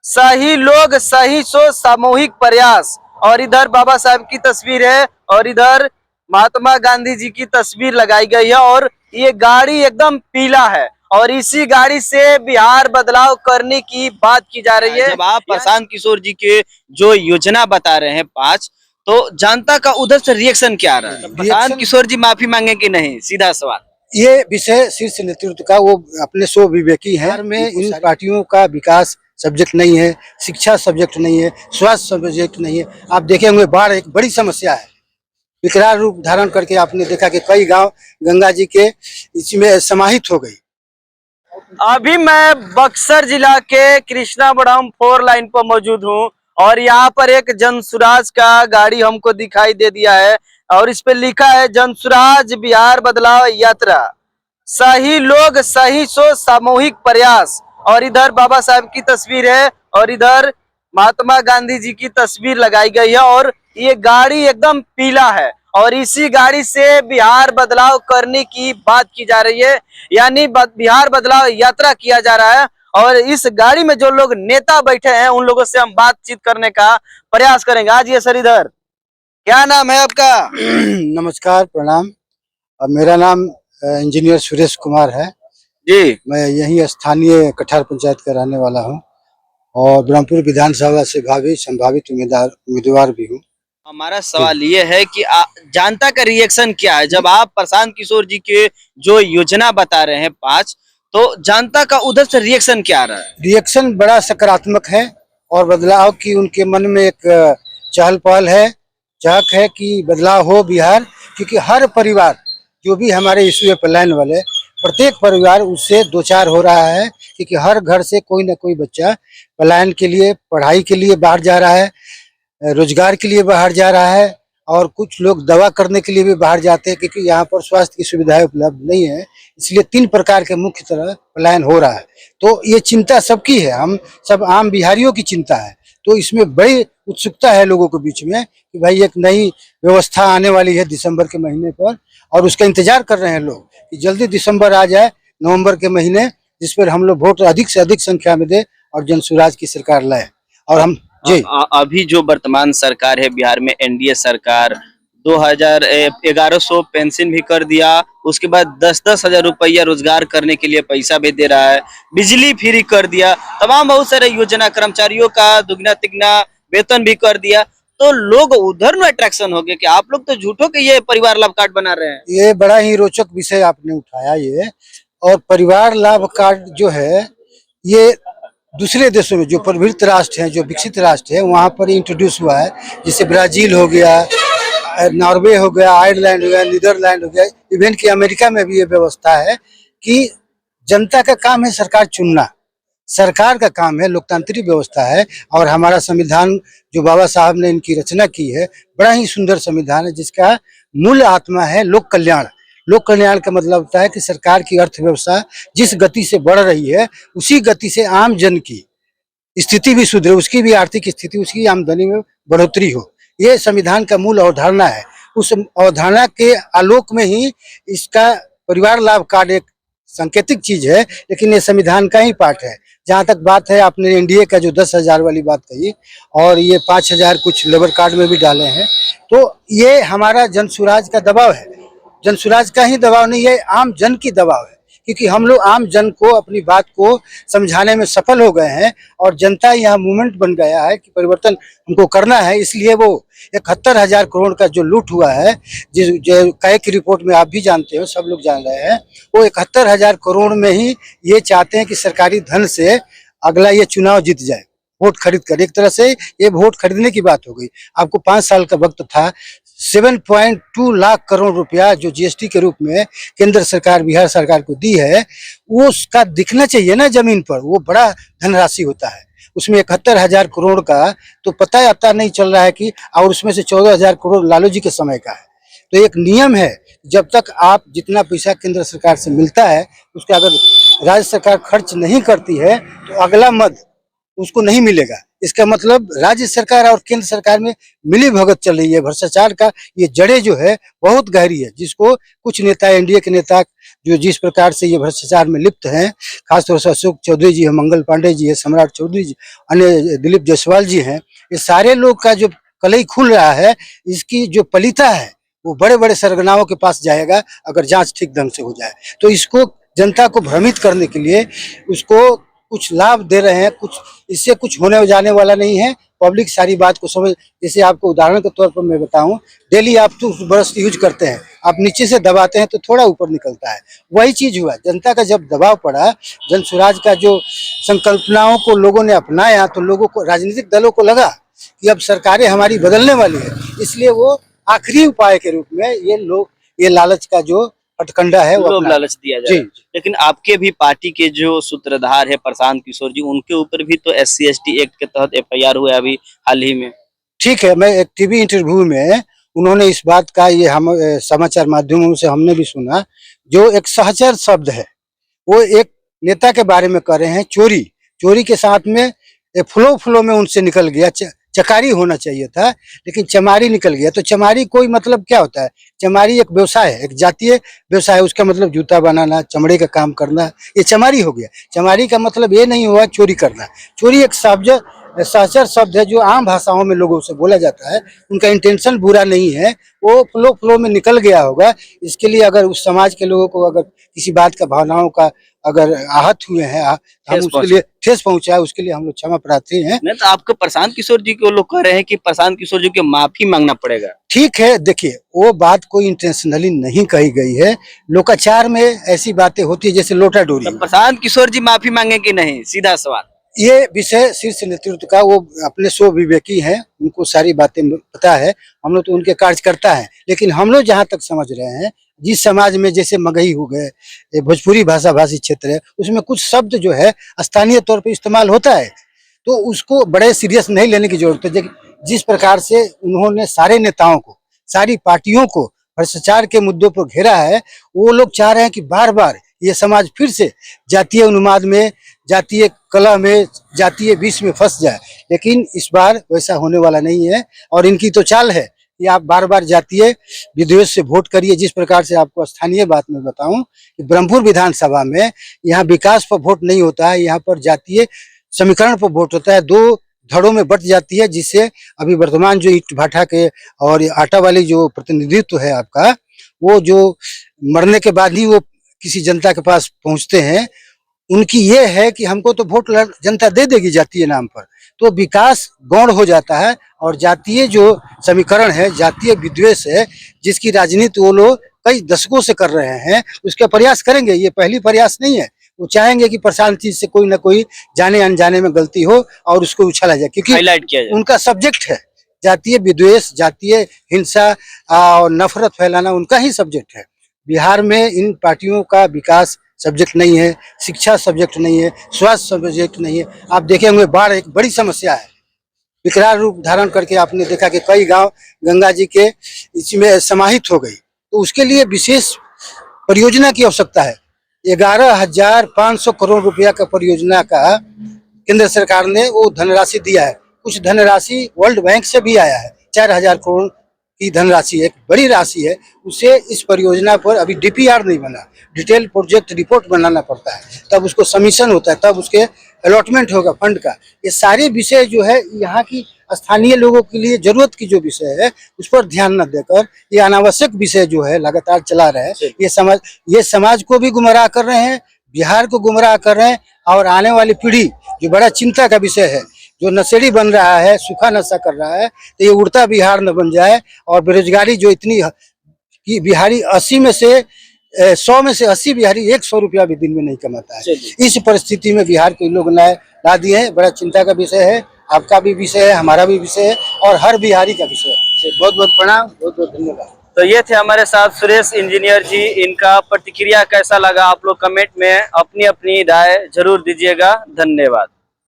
सही लोग सही सोच सामूहिक प्रयास। और इधर बाबा साहब की तस्वीर है और इधर महात्मा गांधी जी की तस्वीर लगाई गई है और ये गाड़ी एकदम पीला है और इसी गाड़ी से बिहार बदलाव करने की बात की जा रही है। जब आप प्रशांत किशोर जी के जो योजना बता रहे हैं 5, तो जनता का उधर से रिएक्शन क्या आ रहा है? प्रशांत किशोर जी माफी मांगे कि नहीं, सीधा सवाल। ये विषय शीर्ष नेतृत्व का, वो अपने स्व विवेकी है। में इन पार्टियों का विकास सब्जेक्ट नहीं है, शिक्षा सब्जेक्ट नहीं है, स्वास्थ्य सब्जेक्ट नहीं है। आप देखे होंगे बाढ़ एक बड़ी समस्या है, विकराल रूप धारण करके आपने देखा कि कई गांव गंगा जी के इसमें समाहित हो गई। अभी मैं बक्सर जिला के कृष्णाबड़म 4 लाइन पर मौजूद हूँ और यहाँ पर एक जनसुराज का गाड़ी हमको दिखाई दे दिया है और इस पे लिखा है जनसुराज बिहार बदलाव यात्रा, सही लोग सही सोच सामूहिक प्रयास। और इधर बाबा साहब की तस्वीर है और इधर महात्मा गांधी जी की तस्वीर लगाई गई है और ये गाड़ी एकदम पीला है और इसी गाड़ी से बिहार बदलाव करने की बात की जा रही है, यानी बिहार बदलाव यात्रा किया जा रहा है। और इस गाड़ी में जो लोग नेता बैठे हैं उन लोगों से हम बातचीत करने का प्रयास करेंगे। आज ये सर इधर, क्या नाम है आपका? नमस्कार, प्रणाम। और मेरा नाम इंजीनियर सुरेश कुमार है जी। मैं यही स्थानीय कठार पंचायत का रहने वाला हूँ और ब्रह्मपुर विधानसभा से भावी संभावित उम्मीदवार भी हूँ। हमारा सवाल ये है कि जनता का रिएक्शन क्या है जब आप प्रशांत किशोर जी के जो योजना बता रहे हैं 5, तो जनता का उधर से रिएक्शन क्या आ रहा है? रिएक्शन बड़ा सकारात्मक है और बदलाव की उनके मन में एक चहल पहल है, चाहक है कि बदलाव हो बिहार। क्योंकि हर परिवार जो भी हमारे इशू पलायन वाले, प्रत्येक परिवार उससे दो चार हो रहा है। क्योंकि हर घर से कोई ना कोई बच्चा पलायन के लिए, पढ़ाई के लिए बाहर जा रहा है, रोजगार के लिए बाहर जा रहा है और कुछ लोग दवा करने के लिए भी बाहर जाते हैं। क्योंकि यहाँ पर स्वास्थ्य की सुविधाएं उपलब्ध नहीं है, इसलिए 3 प्रकार के मुख्य तरह पलायन हो रहा है। तो ये चिंता सबकी है, हम सब आम बिहारियों की चिंता है। तो इसमें बड़ी उत्सुकता है लोगों के बीच में कि भाई एक नई व्यवस्था आने वाली है दिसंबर के महीने पर और उसका इंतजार कर रहे हैं लोग कि जल्दी दिसंबर आ जाए, नवंबर के महीने, जिस पर हम लोग वोट अधिक से अधिक संख्या में दे और जनसुराज की सरकार लाए। और हम जी अभी जो वर्तमान सरकार है बिहार में, एनडीए सरकार, 2100 पेंशन भी कर दिया, उसके बाद 10-10 हजार रुपया रोजगार करने के लिए पैसा भी दे रहा है, बिजली फ्री कर दिया, तमाम बहुत सारे योजना, कर्मचारियों का दुगना तिगना वेतन भी कर दिया। तो लोग उधर में अट्रैक्शन हो गए कि आप लोग तो झूठों के ये परिवार लाभ कार्ड बना रहे हैं। ये बड़ा ही रोचक विषय आपने उठाया ये। और परिवार लाभ कार्ड जो है ये दूसरे देशों में जो प्रवृत्त राष्ट्र हैं, जो विकसित राष्ट्र है, वहाँ पर इंट्रोड्यूस हुआ है। जैसे ब्राजील हो गया, नॉर्वे हो गया, आयरलैंड हो गया, नीदरलैंड हो गया, इवन कि अमेरिका में भी ये व्यवस्था है कि जनता का काम है सरकार चुनना, सरकार का काम है, लोकतांत्रिक व्यवस्था है। और हमारा संविधान जो बाबा साहब ने इनकी रचना की है, बड़ा ही सुंदर संविधान है जिसका मूल आत्मा है लोक कल्याण। लोक कल्याण का मतलब होता है कि सरकार की अर्थव्यवस्था जिस गति से बढ़ रही है उसी गति से आम जन की स्थिति भी सुधरे, उसकी भी आर्थिक स्थिति, उसकी आमदनी में बढ़ोतरी हो। ये संविधान का मूल अवधारणा है। उस अवधारणा के आलोक में ही इसका परिवार लाभ कार्ड एक सांकेतिक चीज है, लेकिन ये संविधान का ही पार्ट है। जहाँ तक बात है, आपने एनडीए का जो 10,000 वाली बात कही और ये 5,000 कुछ लेबर कार्ड में भी डाले हैं, तो ये हमारा जनसुराज का दबाव है। जनसुराज का ही दबाव नहीं है, आम जन की दबाव है। क्योंकि हम लोग आम जन को अपनी बात को समझाने में सफल हो गए हैं और जनता यहाँ मूवमेंट बन गया है कि परिवर्तन हमको करना है। इसलिए वो 71,000 करोड़ का जो लूट हुआ है, जो कै की रिपोर्ट में आप भी जानते हो, सब लोग जान रहे हैं, वो 71,000 करोड़ में ही ये चाहते हैं कि सरकारी धन से अगला ये चुनाव जीत जाए, वोट खरीद कर। एक तरह से ये वोट खरीदने की बात हो गई। आपको 5 साल का वक्त था, 7.2 लाख करोड़ रुपया जो जीएसटी के रूप में केंद्र सरकार बिहार सरकार को दी है, वो उसका दिखना चाहिए ना जमीन पर। वो बड़ा धनराशि होता है, उसमें 71,000 करोड़ का तो पता आता नहीं चल रहा है कि, और उसमें से 14,000 करोड़ लालू जी के समय का है। तो एक नियम है, जब तक आप जितना पैसा केंद्र सरकार से मिलता है उसका अगर राज्य सरकार खर्च नहीं करती है तो अगला मद उसको नहीं मिलेगा। इसका मतलब राज्य सरकार और केंद्र सरकार में मिली भगत चल रही है। भ्रष्टाचार का ये जड़ें जो है बहुत गहरी है, जिसको कुछ नेता, एनडीए के नेता जो जिस प्रकार से ये भ्रष्टाचार में लिप्त हैं, खासतौर से अशोक चौधरी जी है, मंगल पांडे जी है, सम्राट चौधरी जी, अन्य दिलीप जायसवाल जी हैं, ये सारे लोग का जो कलई खुल रहा है, इसकी जो पलिता है वो बड़े बड़े सरगनाओं के पास जाएगा अगर जांच ठीक ढंग से हो जाए। तो इसको जनता को भ्रमित करने के लिए उसको कुछ लाभ दे रहे हैं, कुछ इससे कुछ होने जाने वाला नहीं है। पब्लिक सारी बात को समझ, जैसे आपको उदाहरण के तौर पर मैं बताऊं, डेली आप टूथब्रश यूज करते हैं, आप नीचे से दबाते हैं तो थोड़ा ऊपर निकलता है, वही चीज हुआ। जनता का जब दबाव पड़ा, जन स्वराज का जो संकल्पनाओं को लोगों ने अपनाया, तो लोगों को, राजनीतिक दलों को लगा कि अब सरकारें हमारी बदलने वाली है, इसलिए वो आखिरी उपाय के रूप में ये लालच का जो हथकंडा है वो लोभ लालच दिया जा रहा है। लेकिन आपके भी पार्टी के जो सूत्रधार है प्रशांत किशोर जी, उनके ऊपर भी तो SC/ST एक्ट के तहत FIR हुआ है अभी हाल ही में। ठीक है, मैं एक टीवी इंटरव्यू में उन्होंने इस बात का, ये हम समाचार माध्यमों से हमने भी सुना, जो एक सहचर शब्द है वो एक नेता के बारे में कर रहे हैं, चोरी के साथ में फ्लो में उनसे निकल गया, चकारी होना चाहिए था लेकिन चमारी निकल गया। तो चमारी कोई मतलब क्या होता है? चमारी एक व्यवसाय है, एक जातीय व्यवसाय है, उसका मतलब जूता बनाना, चमड़े का काम करना, ये चमारी हो गया। चमारी का मतलब ये नहीं हुआ चोरी करना। चोरी एक सहचर शब्द है जो आम भाषाओं में लोगों से बोला जाता है, उनका इंटेंशन बुरा नहीं है, वो फ्लो में निकल गया होगा। इसके लिए अगर उस समाज के लोगों को अगर किसी बात का, भावनाओं का अगर आहत हुए हैं, हम उसके लिए ठेस पहुंचा है, उसके लिए हम लोग क्षमा प्रार्थी हैं। नहीं तो आपको प्रशांत किशोर जी को लोग कह रहे हैं कि प्रशांत किशोर जी को माफी मांगना पड़ेगा। ठीक है, देखिए वो बात कोई इंटेंशनली नहीं कही गई है, लोकाचार में ऐसी बातें होती है जैसे लोटा डोरी। तो प्रशांत किशोर जी माफी मांगे कि नहीं, सीधा सवाल। ये विषय शीर्ष नेतृत्व का, वो अपने स्व विवेकी हैं, उनको सारी बातें पता है, हम लोग तो उनके कार्यकर्ता हैं। लेकिन हम लोग जहाँ तक समझ रहे हैं, जिस समाज में जैसे मगही हो गए, भोजपुरी भाषी क्षेत्र है, उसमें कुछ शब्द जो है स्थानीय तौर पर इस्तेमाल होता है, तो उसको बड़े सीरियस नहीं लेने की जरूरत है। जिस प्रकार से उन्होंने सारे नेताओं को, सारी पार्टियों को भ्रष्टाचार के मुद्दों पर घेरा है, वो लोग चाह रहे हैं कि बार बार ये समाज फिर से जातीय उन्माद में, जातीय कलह में, जातीय विष में फंस जाए। लेकिन इस बार वैसा होने वाला नहीं है, और इनकी तो चाल है कि आप बार बार जातीय विद्वेष से वोट करिए। जिस प्रकार से आपको स्थानीय बात में बताऊं कि ब्रह्मपुर विधानसभा में यहाँ विकास पर वोट नहीं होता है, यहाँ पर जातीय समीकरण पर वोट होता है, दो धड़ों में बट जाती है, जिससे अभी वर्तमान जो ईट भाटा के और आटा वाली जो प्रतिनिधित्व है आपका, वो जो मरने के बाद ही वो किसी जनता के पास पहुंचते हैं, उनकी ये है कि हमको तो वोट जनता दे देगी जातीय नाम पर, तो विकास गौण हो जाता है। और जातीय जो समीकरण है, जातीय विद्वेष है, जिसकी राजनीति वो लोग कई दशकों से कर रहे हैं, उसका प्रयास करेंगे। ये पहली प्रयास नहीं है, वो चाहेंगे कि प्रशांत जी से कोई ना कोई जाने अनजाने में गलती हो और उसको उछाला जाए, क्योंकि हाईलाइट किया जाए। उनका सब्जेक्ट है जातीय विद्वेष, जातीय हिंसा और नफरत फैलाना, उनका ही सब्जेक्ट है। बिहार में इन पार्टियों का विकास सब्जेक्ट नहीं है, शिक्षा सब्जेक्ट नहीं है, स्वास्थ्य सब्जेक्ट नहीं है। आप देखे होंगे बाढ़ एक बड़ी समस्या है, विकराल रूप धारण करके आपने देखा कि कई गांव गंगा जी के इसमें समाहित हो गई, तो उसके लिए विशेष परियोजना की आवश्यकता है। 11,500 करोड़ रुपया का परियोजना का केंद्र सरकार ने वो धनराशि दिया है। कुछ धनराशि वर्ल्ड बैंक से भी आया है, 4,000 करोड़ की धनराशि, एक बड़ी राशि है। उसे इस परियोजना पर अभी DPR नहीं बना, डिटेल प्रोजेक्ट रिपोर्ट बनाना पड़ता है, तब उसको सबमिशन होता है, तब उसके अलॉटमेंट होगा फंड का। ये सारे विषय जो है यहाँ की स्थानीय लोगों के लिए जरूरत की जो विषय है, उस पर ध्यान न देकर ये अनावश्यक विषय जो है लगातार चला रहे हैं। ये समाज को भी गुमराह कर रहे हैं, बिहार को गुमराह कर रहे हैं, और आने वाली पीढ़ी जो बड़ा चिंता का विषय है, जो नशेड़ी बन रहा है, सूखा नशा कर रहा है, तो ये उड़ता बिहार न बन जाए। और बेरोजगारी जो इतनी कि बिहारी 100 में से 80 बिहारी 100 रुपया भी दिन में नहीं कमाता है। इस परिस्थिति में बिहार के लोग ला दिए हैं, बड़ा चिंता का विषय है। आपका भी विषय है, हमारा भी विषय है, और हर बिहारी का विषय है। बहुत बहुत प्रणाम, बहुत बहुत धन्यवाद। तो ये थे हमारे साथ सुरेश इंजीनियर जी। इनका प्रतिक्रिया कैसा लगा आप लोग कमेंट में अपनी अपनी राय जरूर दीजिएगा। धन्यवाद।